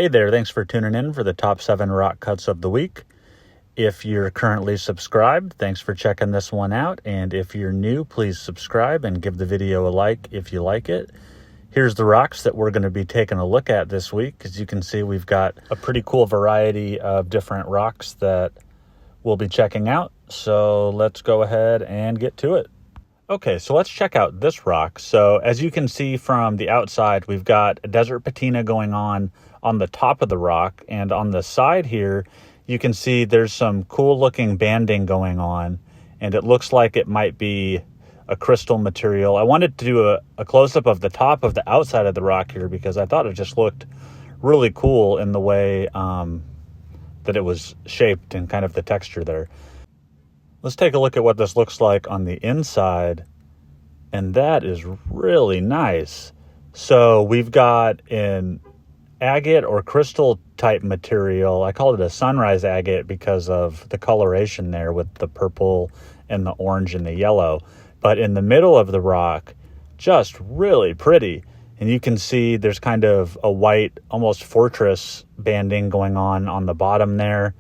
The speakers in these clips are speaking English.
Hey there, thanks for tuning in for the top 7 rock cuts of the week. If you're currently subscribed, thanks for checking this one out. And if you're new, please subscribe and give the video a like if you like it. Here's the rocks that we're going to be taking a look at this week. As you can see, we've got a pretty cool variety of different rocks that we'll be checking out. So let's go ahead and get to it. Okay, so let's check out this rock. So as you can see from the outside, we've got a desert patina going on the top of the rock, and on the side here you can see there's some cool looking banding going on, and it looks like it might be a crystal material. I wanted to do a close-up of the top of the outside of the rock here because I thought it just looked really cool in the way that it was shaped and kind of the texture there. Let's take a look at what this looks like on the inside, and that is really nice. So we've got an agate or crystal type material. I call it a sunrise agate because of the coloration there with the purple and the orange and the yellow. But in the middle of the rock, just really pretty. And you can see there's kind of a white, almost fortress banding going on the bottom there.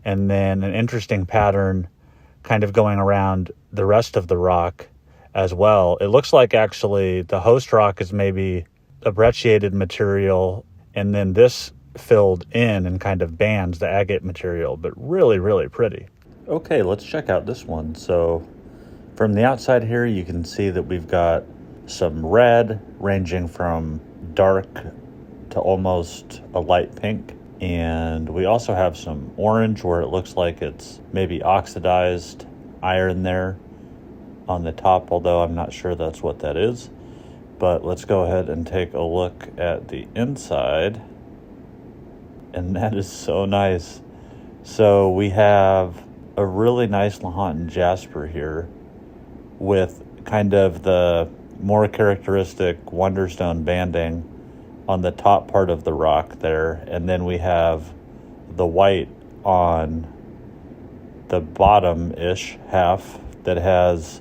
And then an interesting pattern kind of going around the rest of the rock as well. It looks like actually the host rock is maybe a brecciated material, and then this filled in and kind of bands the agate material, but really, really pretty. Okay, let's check out this one. So from the outside here, you can see that we've got some red ranging from dark to almost a light pink. And we also have some orange where it looks like it's maybe oxidized iron there on the top, although I'm not sure that's what that is. But let's go ahead and take a look at the inside. And that is so nice. So we have a really nice Lahontan Jasper here with kind of the more characteristic Wonderstone banding on the top part of the rock there. And then we have the white on the bottom-ish half that has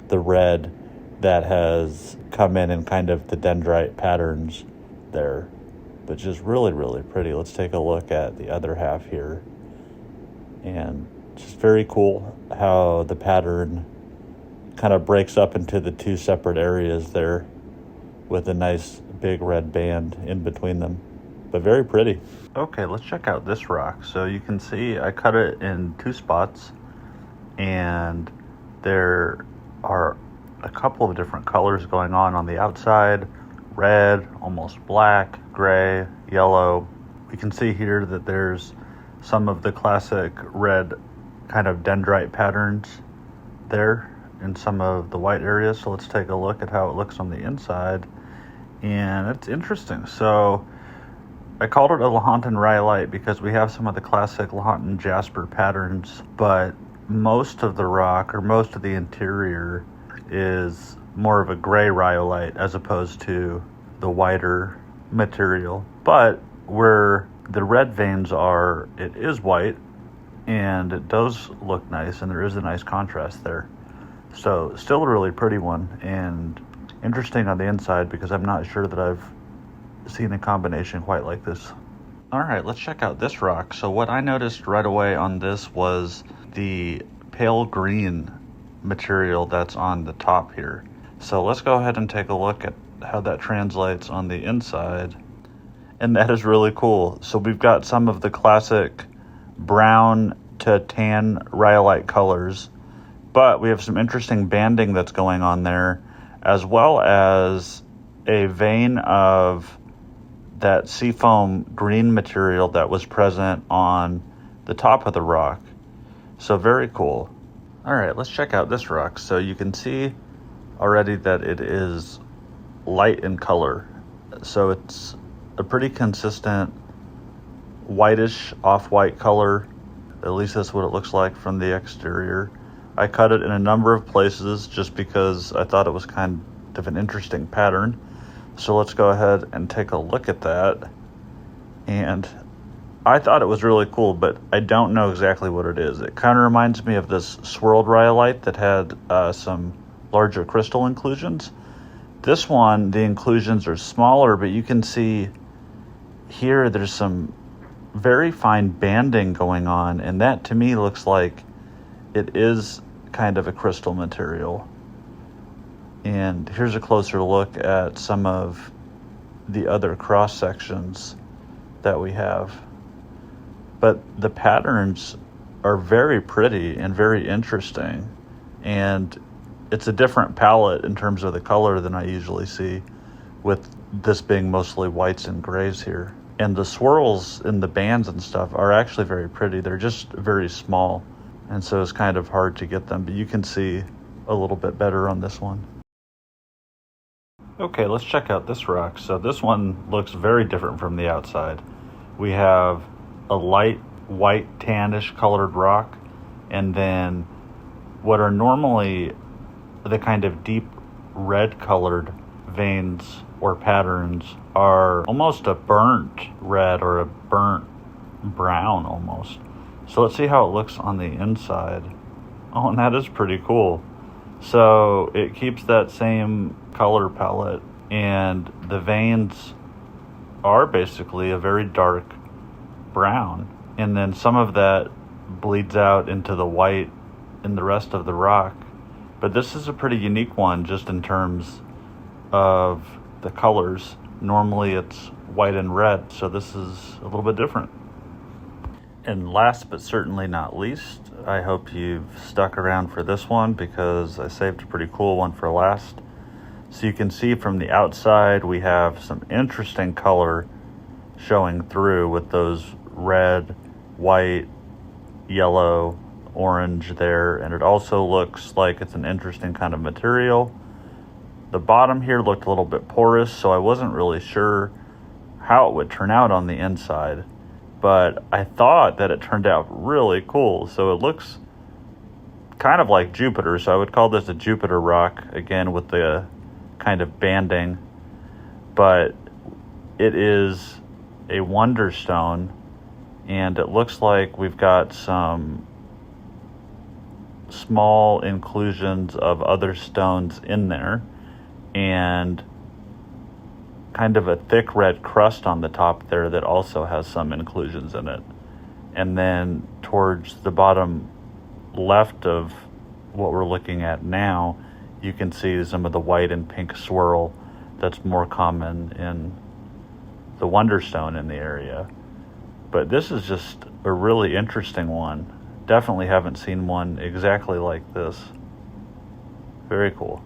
the red that has come in kind of the dendrite patterns there, but just really, really pretty. Let's take a look at the other half here. And just very cool how the pattern kind of breaks up into the two separate areas there with a nice big red band in between them, but very pretty. Okay, let's check out this rock. So you can see I cut it in 2 spots, and there are a couple of different colors going on the outside: red, almost black, gray, yellow. We can see here that there's some of the classic red kind of dendrite patterns there in some of the white areas. So let's take a look at how it looks on the inside. And it's interesting. So I called it a Lahontan Rhyolite because we have some of the classic Lahontan Jasper patterns, but most of the rock, or most of the interior, is more of a gray rhyolite as opposed to the whiter material. But where the red veins are, it is white, and it does look nice, and there is a nice contrast there. So still a really pretty one, and interesting on the inside because I'm not sure that I've seen a combination quite like this. All right, let's check out this rock. So what I noticed right away on this was the pale green material that's on the top here. So let's go ahead and take a look at how that translates on the inside. And that is really cool. So we've got some of the classic brown to tan rhyolite colors, but we have some interesting banding that's going on there, as well as a vein of that seafoam green material that was present on the top of the rock. So very cool. All right, let's check out this rock. So you can see already that it is light in color. So it's a pretty consistent whitish off-white color. At least that's what it looks like from the exterior. I cut it in a number of places just because I thought it was kind of an interesting pattern. So let's go ahead and take a look at that. And I thought it was really cool, but I don't know exactly what it is. It kind of reminds me of this swirled rhyolite that had some larger crystal inclusions. This one, the inclusions are smaller, but you can see here there's some very fine banding going on, and that to me looks like it is kind of a crystal material. And here's a closer look at some of the other cross sections that we have. But the patterns are very pretty and very interesting, and it's a different palette in terms of the color than I usually see, with this being mostly whites and grays here. And the swirls in the bands and stuff are actually very pretty. They're just very small, and so it's kind of hard to get them, but you can see a little bit better on this one. Okay, let's check out this rock. So this one looks very different from the outside. We have a light white tannish colored rock, and then what are normally the kind of deep red colored veins or patterns are almost a burnt red or a burnt brown almost. So let's see how it looks on the inside. Oh, and that is pretty cool. So it keeps that same color palette, and the veins are basically a very dark brown, and then some of that bleeds out into the white in the rest of the rock. But this is a pretty unique one just in terms of the colors. Normally it's white and red, so this is a little bit different. And last but certainly not least, I hope you've stuck around for this one, because I saved a pretty cool one for last. So you can see from the outside we have some interesting color showing through with those red, white, yellow, orange there, and it also looks like it's an interesting kind of material. The bottom here looked a little bit porous, so I wasn't really sure how it would turn out on the inside, but I thought that it turned out really cool. So it looks kind of like Jupiter, so I would call this a Jupiter rock, again with the kind of banding, but it is a Wonderstone, and it looks like we've got some small inclusions of other stones in there, and kind of a thick red crust on the top there that also has some inclusions in it. And then towards the bottom left of what we're looking at now, you can see some of the white and pink swirl that's more common in the Wonderstone in the area. But this is just a really interesting one. Definitely haven't seen one exactly like this. Very cool.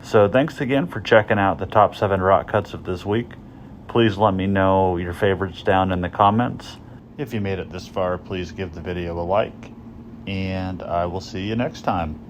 So thanks again for checking out the top 7 rock cuts of this week. Please let me know your favorites down in the comments. If you made it this far, please give the video a like, and I will see you next time.